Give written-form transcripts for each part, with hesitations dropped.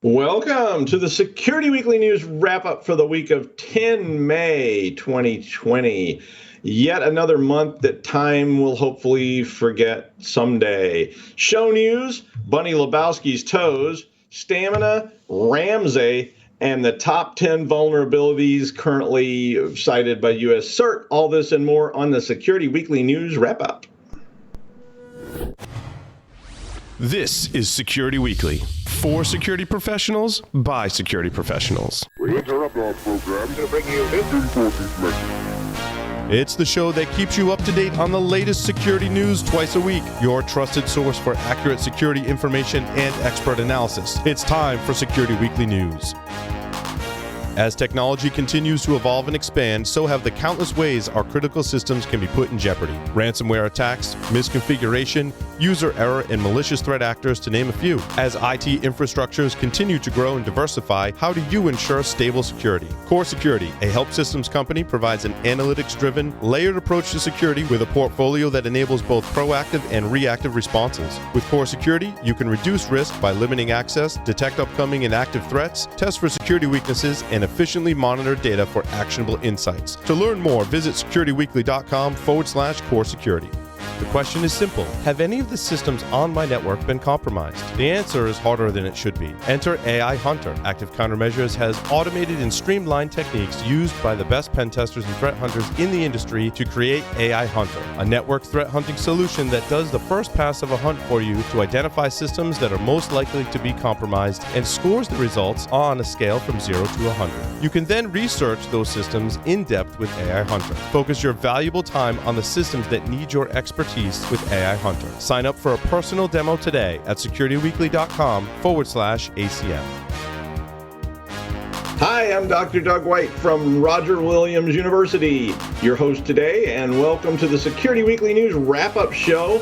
Welcome to the Security Weekly News wrap-up for the week of 10 May 2020. Yet another month that time will hopefully forget someday. Show news, Bunny Lebowski's toes, stamina, RAMSAY, and the top 10 vulnerabilities currently cited by US-Cert. All this and more on the Security Weekly News wrap-up. This is Security Weekly. For security professionals, by security professionals. We interrupt our program to bring you this important message. It's the show that keeps you up to date on the latest security news twice a week. Your trusted source for accurate security information and expert analysis. It's time for Security Weekly News. As technology continues to evolve and expand, so have the countless ways our critical systems can be put in jeopardy. Ransomware attacks, misconfiguration, user error, and malicious threat actors, to name a few. As IT infrastructures continue to grow and diversify, how do you ensure stable security? Core Security, a help systems company, provides an analytics-driven, layered approach to security with a portfolio that enables both proactive and reactive responses. With Core Security, you can reduce risk by limiting access, detect upcoming and active threats, test for security weaknesses, and efficiently monitor data for actionable insights. To learn more, visit securityweekly.com/core security. The question is simple. Have any of the systems on my network been compromised? The answer is harder than it should be. Enter AI Hunter. Active Countermeasures has automated and streamlined techniques used by the best pen testers and threat hunters in the industry to create AI Hunter, a network threat hunting solution that does the first pass of a hunt for you to identify systems that are most likely to be compromised and scores the results on a scale from 0 to 100. You can then research those systems in depth with AI Hunter. Focus your valuable time on the systems that need your expertise with AI Hunter. Sign up for a personal demo today at securityweekly.com/ACM. Hi, I'm Dr. Doug White from Roger Williams University, your host today, and welcome to the Security Weekly News wrap-up show.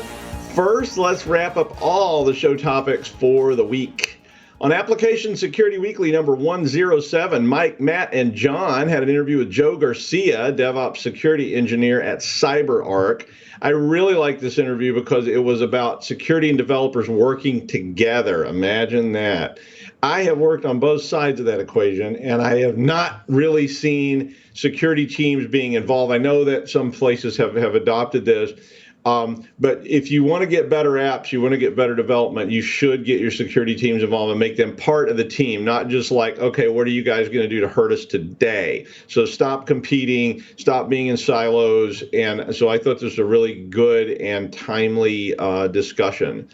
First, let's wrap up all the show topics for the week. On Application Security Weekly number 107, Mike, Matt, and John had an interview with Joe Garcia, DevOps security engineer at CyberArk. I really like this interview because it was about security and developers working together. Imagine that. I have worked on both sides of that equation, and I have not really seen security teams being involved. I know that some places have adopted this. But if you want to get better apps, you want to get better development, you should get your security teams involved and make them part of the team, not just like, okay, what are you guys going to do to hurt us today? So stop competing, stop being in silos. And so I thought this was a really good and timely discussion.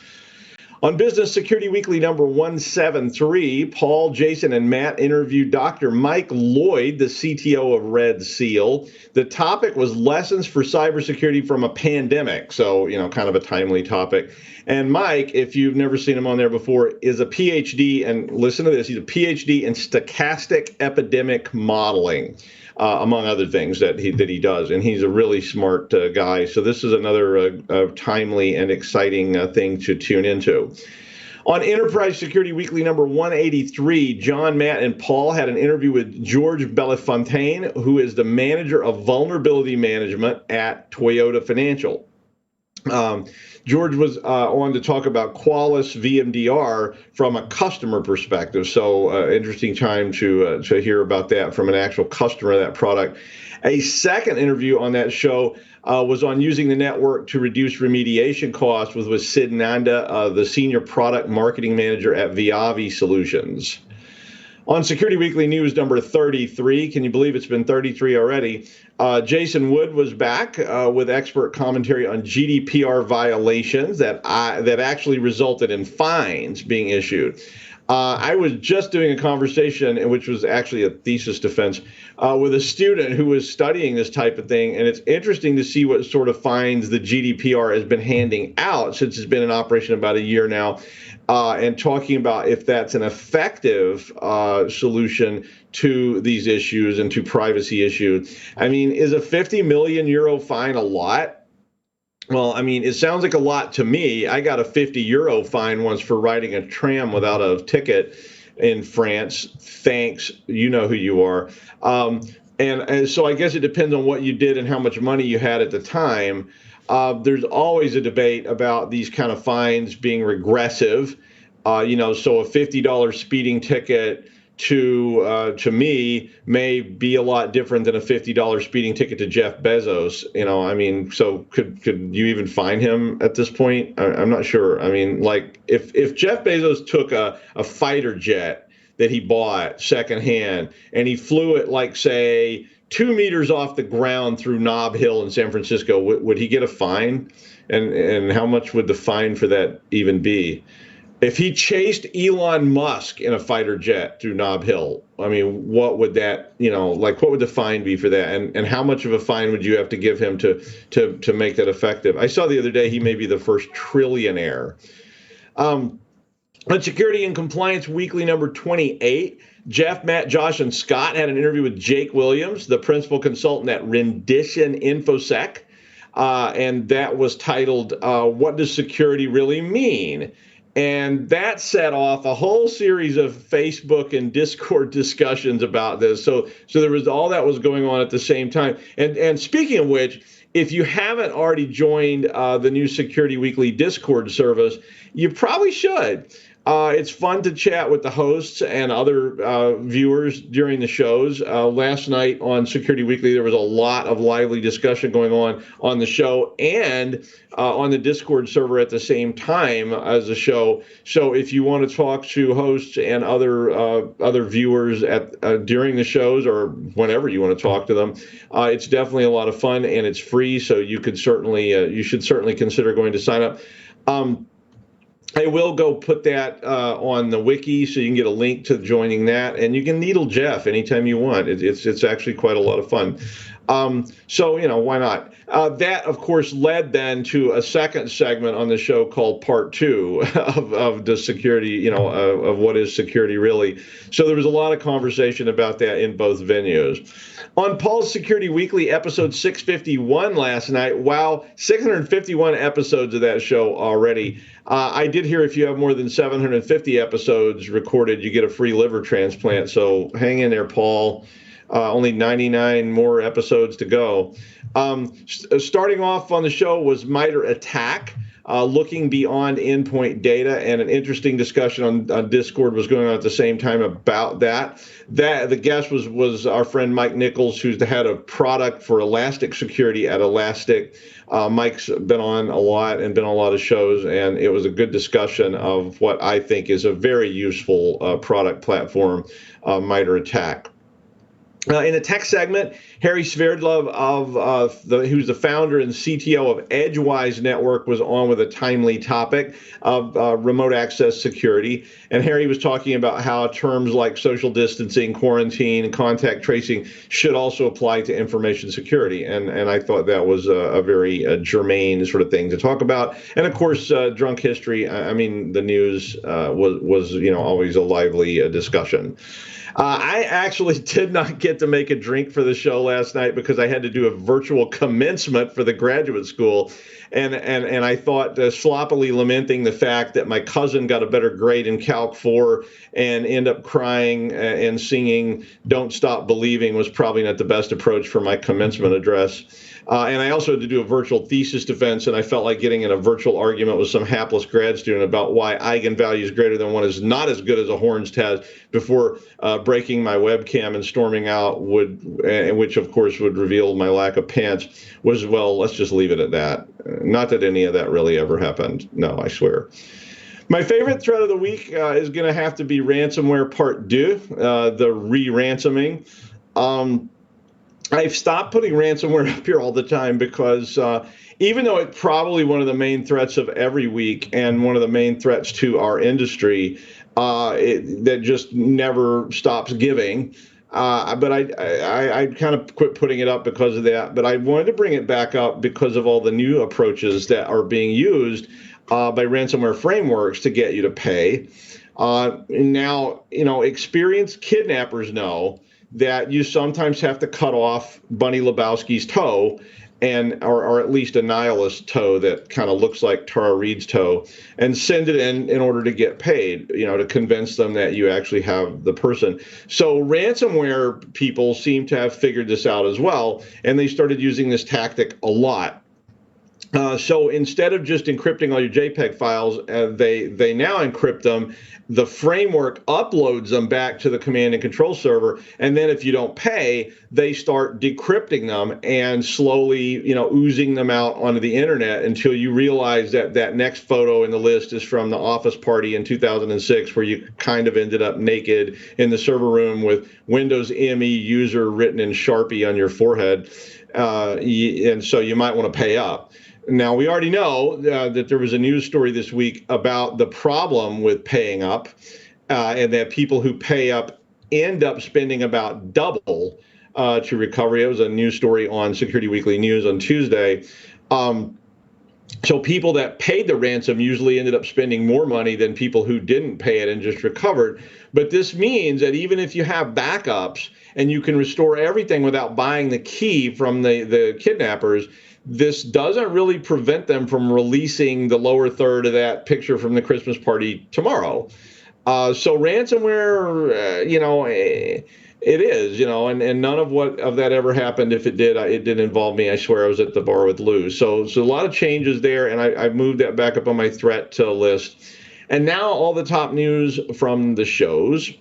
On Business Security Weekly number 173, Paul, Jason, and Matt interviewed Dr. Mike Lloyd, the CTO of Red Seal. The topic was lessons for cybersecurity from a pandemic. So, kind of a timely topic. And Mike, if you've never seen him on there before, is a PhD, and listen to this, he's a PhD in stochastic epidemic modeling. Among other things that he does, and he's a really smart guy. So this is another timely and exciting thing to tune into. On Enterprise Security Weekly number 183, John, Matt, and Paul had an interview with George Bellefontaine, who is the manager of vulnerability management at Toyota Financial. George was on to talk about Qualys VMDR from a customer perspective. So interesting time to hear about that from an actual customer of that product. A second interview on that show was on using the network to reduce remediation costs with Sid Nanda, the senior product marketing manager at Viavi Solutions. On Security Weekly News number 33, can you believe it's been 33 already? Jason Wood was back with expert commentary on GDPR violations that actually resulted in fines being issued. I was just doing a conversation, which was actually a thesis defense, with a student who was studying this type of thing, and it's interesting to see what sort of fines the GDPR has been handing out since it's been in operation about a year now, and talking about if that's an effective solution to these issues and to privacy issues. I mean, is a 50 million euro fine a lot? Well, I mean, it sounds like a lot to me. I got a 50 euro fine once for riding a tram without a ticket in France. Thanks, you know who you are. And so I guess it depends on what you did and how much money you had at the time. There's always a debate about these kind of fines being regressive. So a $50 speeding ticket to me may be a lot different than a $50 speeding ticket to Jeff Bezos. So could you even find him at this point? I'm not sure. I mean, like if Jeff Bezos took a fighter jet that he bought secondhand and he flew it, like, say, 2 meters off the ground through Nob Hill in San Francisco, would he get a fine? And how much would the fine for that even be? If he chased Elon Musk in a fighter jet through Nob Hill, I mean, what would that, what would the fine be for that? And how much of a fine would you have to give him to make that effective? I saw the other day he may be the first trillionaire. On Security and Compliance Weekly number 28, Jeff, Matt, Josh, and Scott had an interview with Jake Williams, the principal consultant at Rendition InfoSec, and that was titled, What Does Security Really Mean? And that set off a whole series of Facebook and Discord discussions about this. So there was all that was going on at the same time. And speaking of which, if you haven't already joined the new Security Weekly Discord service, you probably should. It's fun to chat with the hosts and other viewers during the shows. Last night on Security Weekly, there was a lot of lively discussion going on the show and on the Discord server at the same time as the show. So if you want to talk to hosts and other viewers during the shows or whenever you want to talk to them, it's definitely a lot of fun and it's free. So you should certainly consider going to sign up. I will go put that on the wiki so you can get a link to joining that, and you can needle Jeff anytime you want. It's actually quite a lot of fun. So why not? That of course led then to a second segment on the show called Part 2 of the security, of what is security really. So there was a lot of conversation about that in both venues. On Paul's Security Weekly, episode 651 last night. Wow, 651 episodes of that show already. I did hear if you have more than 750 episodes recorded, you get a free liver transplant. So hang in there, Paul. Only 99 more episodes to go. Starting off on the show was MITRE ATT&CK, looking beyond endpoint data, and an interesting discussion on Discord was going on at the same time about that. The guest was our friend Mike Nichols, who's the head of product for Elastic Security at Elastic. Mike's been on a lot and been on a lot of shows, and it was a good discussion of what I think is a very useful product platform, MITRE ATT&CK. In the tech segment, Harry Sverdlov, who's the founder and CTO of Edgewise Network, was on with a timely topic of remote access security. And Harry was talking about how terms like social distancing, quarantine, and contact tracing should also apply to information security. And I thought that was a very germane sort of thing to talk about. And of course, drunk history. I mean, the news was always a lively discussion. I actually did not get to make a drink for the show last night because I had to do a virtual commencement for the graduate school. And I thought, sloppily lamenting the fact that my cousin got a better grade in Calc 4 and end up crying and singing Don't Stop Believing was probably not the best approach for my commencement address. And I also had to do a virtual thesis defense, and I felt like getting in a virtual argument with some hapless grad student about why eigenvalues greater than 1 is not as good as a Horn's test before breaking my webcam and storming out, which of course would reveal my lack of pants, was, well, let's just leave it at that. Not that any of that really ever happened. No, I swear. My favorite threat of the week is going to have to be ransomware part 2, the re-ransoming. I've stopped putting ransomware up here all the time because even though it's probably one of the main threats of every week and one of the main threats to our industry, that just never stops giving. But I kind of quit putting it up because of that. But I wanted to bring it back up because of all the new approaches that are being used by ransomware frameworks to get you to pay. Now, experienced kidnappers know that you sometimes have to cut off Bunny Lebowski's toe, or at least a nihilist toe that kind of looks like Tara Reid's toe, and send it in order to get paid, to convince them that you actually have the person. So ransomware people seem to have figured this out as well, and they started using this tactic a lot. So instead of just encrypting all your JPEG files, they now encrypt them. The framework uploads them back to the command and control server, and then if you don't pay, they start decrypting them and slowly, oozing them out onto the internet until you realize that that next photo in the list is from the office party in 2006, where you kind of ended up naked in the server room with Windows ME user written in Sharpie on your forehead, and so you might want to pay up. Now, we already know that there was a news story this week about the problem with paying up, and that people who pay up end up spending about double to recovery. It was a news story on Security Weekly News on Tuesday. So people that paid the ransom usually ended up spending more money than people who didn't pay it and just recovered. But this means that even if you have backups and you can restore everything without buying the key from the kidnappers, this doesn't really prevent them from releasing the lower third of that picture from the Christmas party tomorrow. So ransomware, it is, and none of that ever happened. If it did, it didn't involve me. I swear I was at the bar with Lou. So a lot of changes there, and I moved that back up on my threat list. And now all the top news from the shows.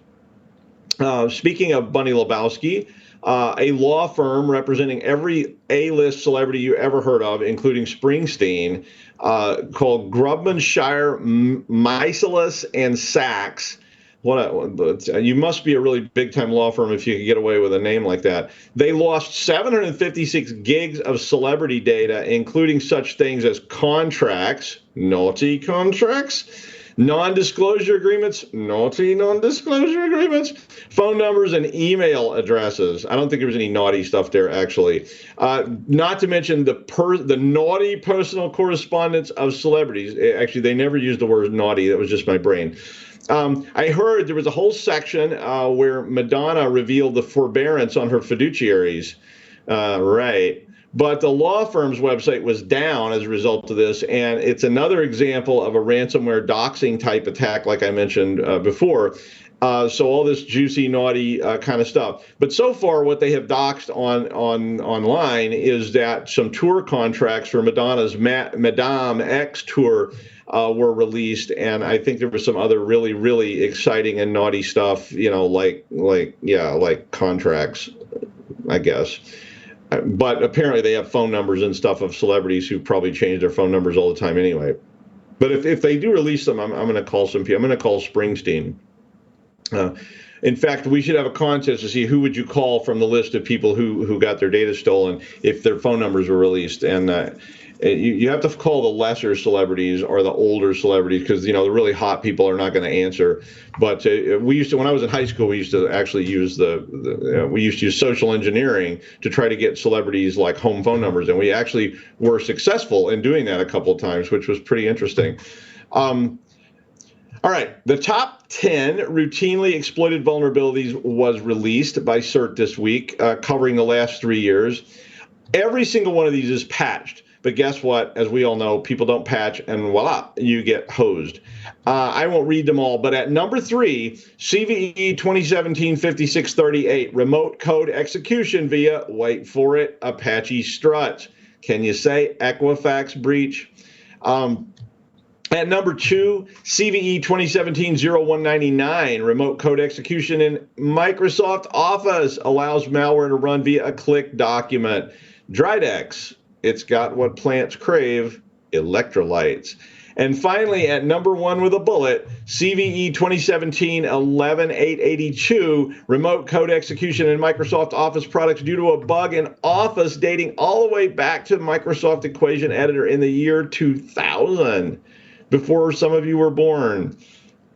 Speaking of Bunny Lebowski, a law firm representing every A-list celebrity you ever heard of, including Springsteen, called Grubman, Shire, Michaelis, and Sachs. You must be a really big-time law firm if you could get away with a name like that. They lost 756 gigs of celebrity data, including such things as contracts, naughty contracts, non-disclosure agreements, naughty non-disclosure agreements, phone numbers, and email addresses. I don't think there was any naughty stuff there, actually. Not to mention the naughty personal correspondence of celebrities. Actually, they never used the word naughty. That was just my brain. I heard there was a whole section where Madonna revealed the forbearance on her fiduciaries. Right. But the law firm's website was down as a result of this, and it's another example of a ransomware doxing type attack, like I mentioned before. So all this juicy, naughty kind of stuff. But so far, what they have doxed online is that some tour contracts for Madonna's Madame X tour were released, and I think there was some other really, really exciting and naughty stuff, like contracts, I guess. But apparently they have phone numbers and stuff of celebrities who probably change their phone numbers all the time anyway. But if they do release them, I'm going to call some people. I'm going to call Springsteen. In fact, we should have a contest to see who would you call from the list of people who got their data stolen if their phone numbers were released. And you have to call the lesser celebrities or the older celebrities, because the really hot people are not going to answer. But we used to, when I was in high school, we used to actually use we used to use social engineering to try to get celebrities like home phone numbers, and we actually were successful in doing that a couple of times, which was pretty interesting. All right, the top 10 routinely exploited vulnerabilities was released by CERT this week, covering the last 3 years. Every single one of these is patched. But guess what? As we all know, people don't patch, and voila, you get hosed. I won't read them all, but at number 3, CVE 2017-5638, remote code execution via, wait for it, Apache struts. Can you say Equifax breach? At number 2, CVE 2017-0199, remote code execution in Microsoft Office allows malware to run via a click document. Drydex. It's got what plants crave, electrolytes. And finally, at number 1 with a bullet, CVE 2017-11882, remote code execution in Microsoft Office products due to a bug in Office dating all the way back to Microsoft Equation Editor in the year 2000, before some of you were born.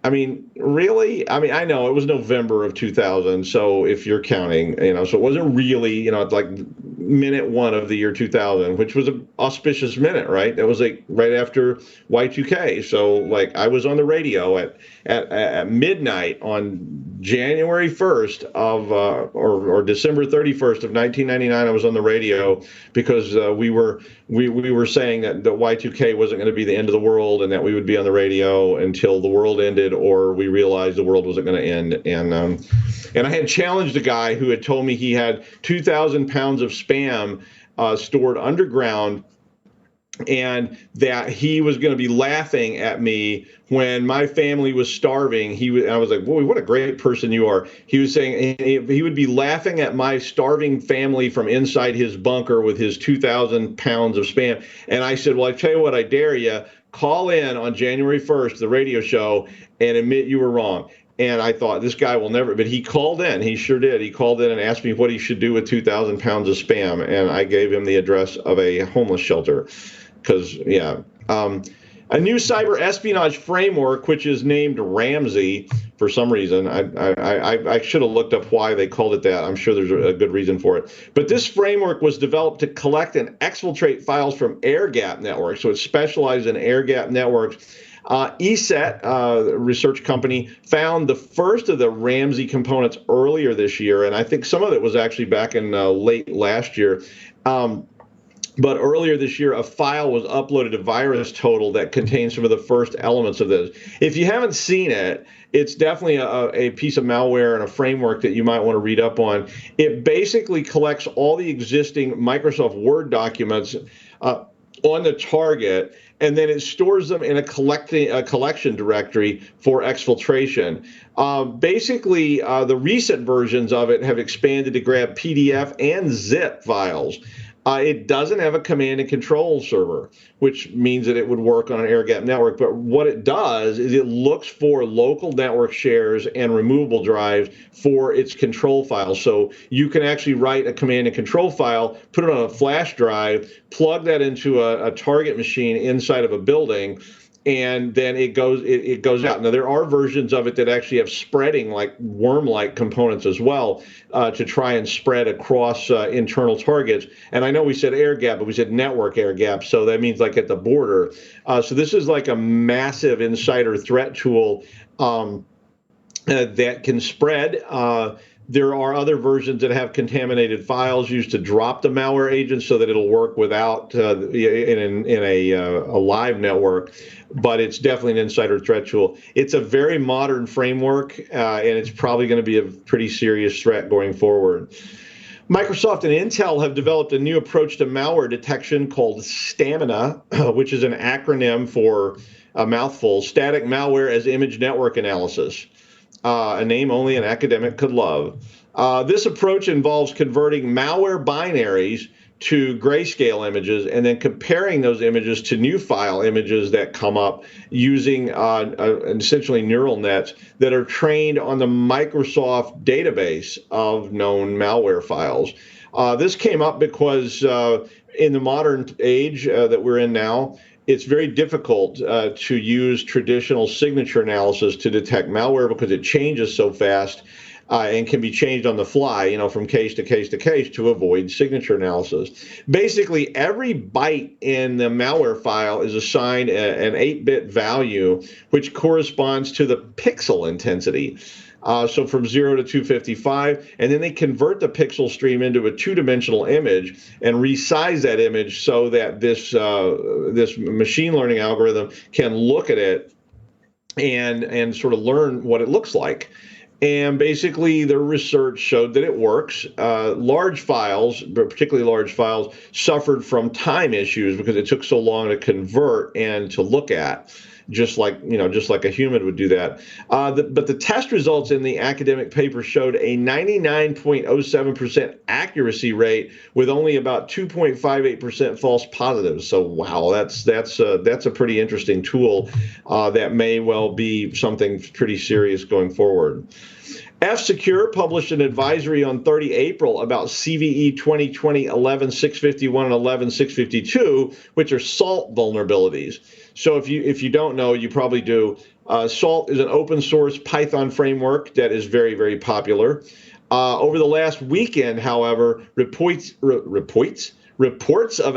I mean, really? I mean, I know it was November of 2000, so if you're counting, so it wasn't really, it's like minute 1 of the year 2000, which was an auspicious minute, right? That was like right after Y2K. So like I was on the radio at midnight on January 1st of or December 31st of 1999. I was on the radio because we were saying that the Y2K wasn't going to be the end of the world, and that we would be on the radio until the world ended or we realized the world wasn't going to end. And I had challenged a guy who had told me he had 2,000 pounds of spam stored underground and that he was going to be laughing at me when my family was starving. I was like, boy, what a great person you are. He was saying he would be laughing at my starving family from inside his bunker with his 2,000 pounds of Spam. And I said, well, I tell you what, I dare you, call in on January 1st, the radio show, and admit you were wrong. And I thought, this guy will never, but he called in. He sure did. He called in and asked me what he should do with 2,000 pounds of Spam. And I gave him the address of a homeless shelter. Because, yeah. A new cyber espionage framework, which is named RAMSAY for some reason. I should have looked up why they called it that. I'm sure there's a good reason for it. But this framework was developed to collect and exfiltrate files from air-gapped networks. So it's specialized in air-gapped networks. ESET, research company, found the first of the RAMSAY components earlier this year. And I think some of it was actually back in late last year. But earlier this year, a file was uploaded to VirusTotal that contains some of the first elements of this. If you haven't seen it, it's definitely a piece of malware and a framework that you might want to read up on. It basically collects all the existing Microsoft Word documents on the target, and then it stores them in a collection directory for exfiltration. Basically, the recent versions of it have expanded to grab PDF and zip files. It doesn't have a command and control server, which means that it would work on an air-gapped network. But what it does is it looks for local network shares and removable drives for its control files. So you can actually write a command and control file, put it on a flash drive, plug that into a target machine inside of a building, and then it goes out. Now, there are versions of it that actually have spreading, like worm-like components as well, to try and spread across internal targets. And I know we said air gap, but we said network air gap, so that means like at the border. So this is like a massive insider threat tool that can spread. There are other versions that have contaminated files used to drop the malware agent so that it'll work without in a live network, but it's definitely an insider threat tool. It's a very modern framework, and it's probably going to be a pretty serious threat going forward. Microsoft and Intel have developed a new approach to malware detection called STAMINA, which is an acronym for a mouthful, Static Malware as Image Network Analysis. A name only an academic could love. This approach involves converting malware binaries to grayscale images and then comparing those images to new file images that come up using essentially neural nets that are trained on the Microsoft database of known malware files. This came up because in the modern age that we're in now, it's very difficult to use traditional signature analysis to detect malware because it changes so fast and can be changed on the fly, from case to case to case to avoid signature analysis. Basically, every byte in the malware file is assigned an 8-bit value, which corresponds to the pixel intensity. So from 0 to 255, and then they convert the pixel stream into a two-dimensional image and resize that image so that this machine learning algorithm can look at it and sort of learn what it looks like. And basically, their research showed that it works. Large files, but particularly large files, suffered from time issues because it took so long to convert and to look at. Just like a human would do that. But the test results in the academic paper showed a 99.07% accuracy rate with only about 2.58% false positives. So wow, that's a pretty interesting tool that may well be something pretty serious going forward. F-Secure published an advisory on 30 April about CVE 2020-11-651 and 11-652, which are SALT vulnerabilities. So if you don't know, you probably do. SALT is an open source Python framework that is very, very popular. Over the last weekend, however, reports of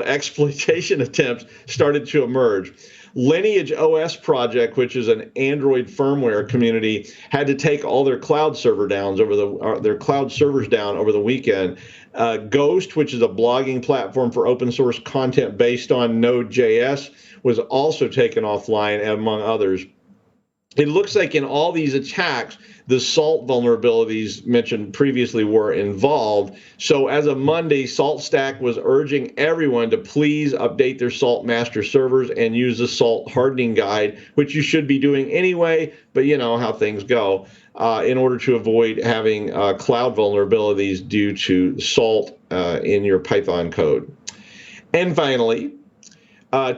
exploitation attempts started to emerge. Lineage OS Project, which is an Android firmware community, had to take all their cloud servers down over the weekend. Ghost, which is a blogging platform for open source content based on Node.js, was also taken offline, among others. it looks like in all these attacks, the SALT vulnerabilities mentioned previously were involved. So as of Monday, SaltStack was urging everyone to please update their SALT master servers and use the SALT hardening guide, which you should be doing anyway, but you know how things go, in order to avoid having cloud vulnerabilities due to SALT in your Python code. And finally,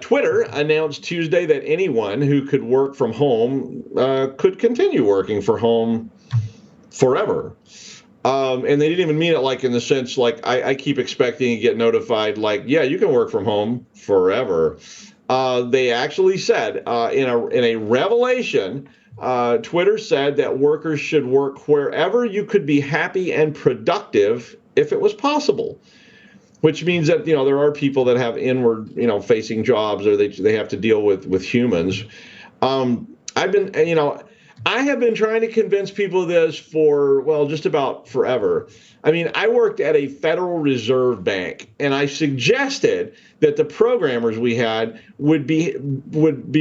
Twitter announced Tuesday that anyone who could work from home could continue working from home forever. And they didn't even mean it like in the sense like I keep expecting to get notified like, yeah, you can work from home forever. They actually said in a revelation, Twitter said that workers should work wherever you could be happy and productive if it was possible. Which means that, you know, there are people that have inward, you know, facing jobs, or they have to deal with humans. I have been trying to convince people of this for, well, just about forever. I mean, I worked at a Federal Reserve Bank, and I suggested that the programmers we had would be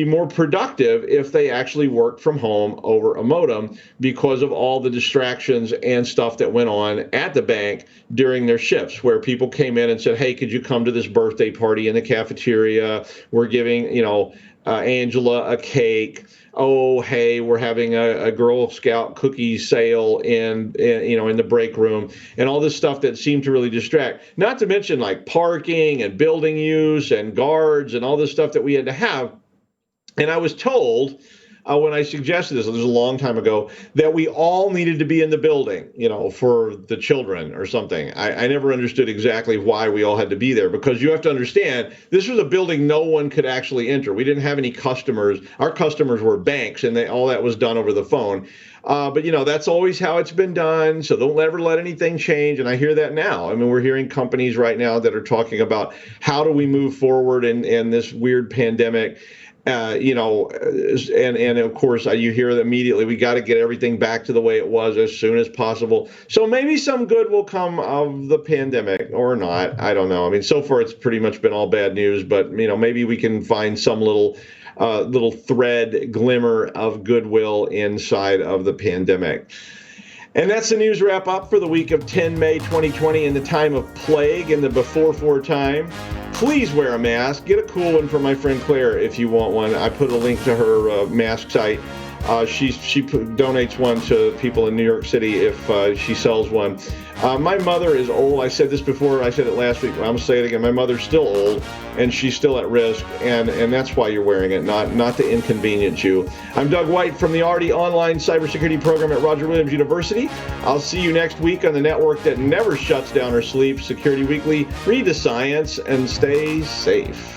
more productive if they actually worked from home over a modem because of all the distractions and stuff that went on at the bank during their shifts, where people came in and said, hey, could you come to this birthday party in the cafeteria? We're giving, you know, Angela a cake. Oh, hey, we're having a Girl Scout cookie sale in the break room, and all this stuff that seemed to really distract. Not to mention like parking and building use and guards and all this stuff that we had to have. And I was told when I suggested this was a long time ago, that we all needed to be in the building, you know, for the children or something. I never understood exactly why we all had to be there, because you have to understand, this was a building no one could actually enter. We didn't have any customers. Our customers were banks, and all that was done over the phone. But, you know, that's always how it's been done. So don't ever let anything change. And I hear that now. I mean, we're hearing companies right now that are talking about how do we move forward in this weird pandemic. And of course, you hear that immediately, we got to get everything back to the way it was as soon as possible. So maybe some good will come of the pandemic or not. I don't know. I mean, so far, it's pretty much been all bad news. But, you know, maybe we can find some little thread, glimmer of goodwill inside of the pandemic. And that's the news wrap up for the week of 10 May 2020 in the time of plague in the before time. Please wear a mask. Get a cool one from my friend Claire if you want one. I put a link to her mask site. She donates one to people in New York City if she sells one. My mother is old. I said this before. I said it last week. I'm going to say it again. My mother's still old, and she's still at risk, and that's why you're wearing it, not to inconvenience you. I'm Doug White from the RD Online Cybersecurity Program at Roger Williams University. I'll see you next week on the network that never shuts down or sleeps, Security Weekly. Read the science and stay safe.